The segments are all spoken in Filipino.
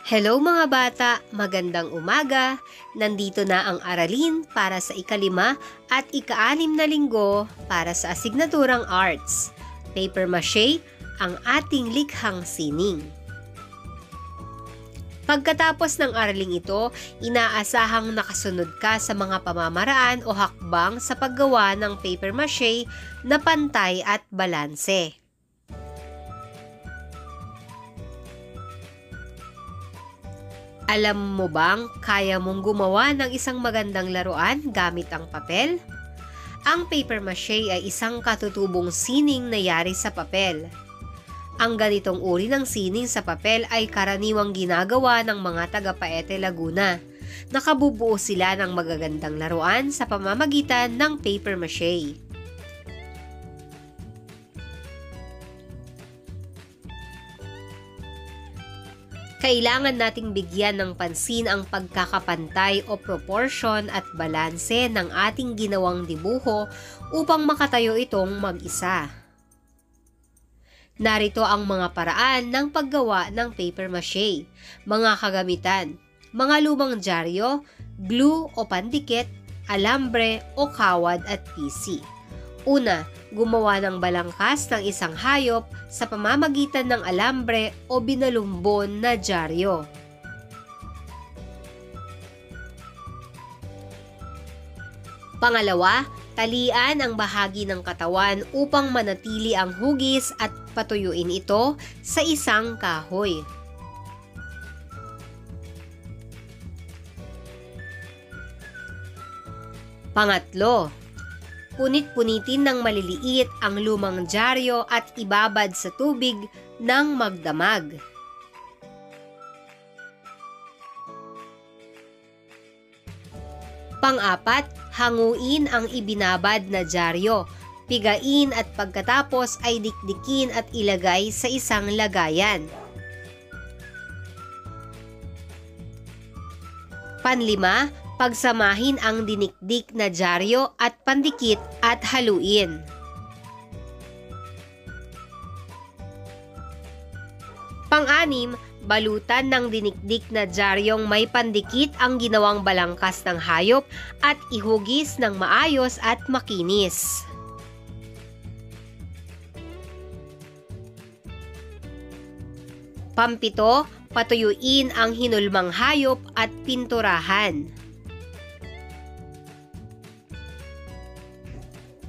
Hello mga bata, magandang umaga. Nandito na ang aralin para sa ikalima at ika-6 na linggo para sa asignaturang Arts. Paper Mache, ang ating likhang sining. Pagkatapos ng araling ito, inaasahang nakasunod ka sa mga pamamaraan o hakbang sa paggawa ng paper mache na pantay at balanse. Alam mo bang kaya mong gumawa ng isang magandang laruan gamit ang papel? Ang paper mache ay isang katutubong sining na yari sa papel. Ang ganitong uri ng sining sa papel ay karaniwang ginagawa ng mga taga Paete, Laguna. Nakabubuo sila ng magagandang laruan sa pamamagitan ng paper mache. Kailangan nating bigyan ng pansin ang pagkakapantay o proportion at balanse ng ating ginawang dibuho upang makatayo itong mag-isa. Narito ang mga paraan ng paggawa ng paper mache, mga kagamitan, mga lumang dyaryo, glue o pandikit, alambre o kawad at PC. Una, gumawa ng balangkas ng isang hayop sa pamamagitan ng alambre o binalumbon na dyaryo. Pangalawa, talian ang bahagi ng katawan upang manatili ang hugis at patuyuin ito sa isang kahoy. Pangatlo, punit-punitin ng maliliit ang lumang dyaryo at ibabad sa tubig ng magdamag. Pang-apat, hanguin ang ibinabad na dyaryo, pigain at pagkatapos ay dikdikin at ilagay sa isang lagayan. Panlima, pagsamahin ang dinikdik na dyaryo at pandikit at haluin. Pang-anim, balutan ng dinikdik na dyaryong may pandikit ang ginawang balangkas ng hayop at ihugis ng maayos at makinis. Pampito, patuyuin ang hinulmang hayop at pinturahan.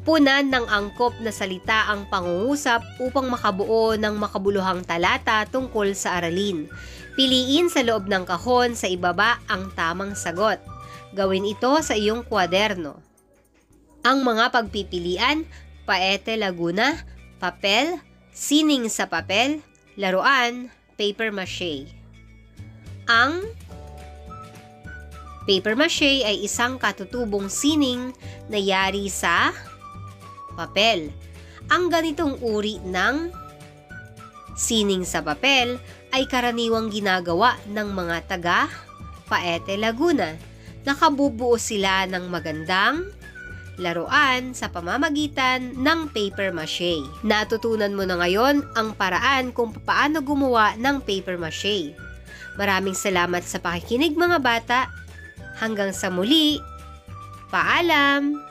Punan ng angkop na salita ang pangungusap upang makabuo ng makabuluhang talata tungkol sa aralin. Piliin sa loob ng kahon sa ibaba ang tamang sagot. Gawin ito sa iyong kwaderno. Ang mga pagpipilian: Paete, Laguna, papel, sining sa papel, laruan, paper mache. Ang paper mache ay isang katutubong sining na yari sa papel. Ang ganitong uri ng sining sa papel ay karaniwang ginagawa ng mga taga Paete, Laguna. Nakabubuo sila ng magandang laruan sa pamamagitan ng paper mache. Natutunan mo na ngayon ang paraan kung paano gumawa ng paper mache. Maraming salamat sa pakikinig mga bata. Hanggang sa muli. Paalam!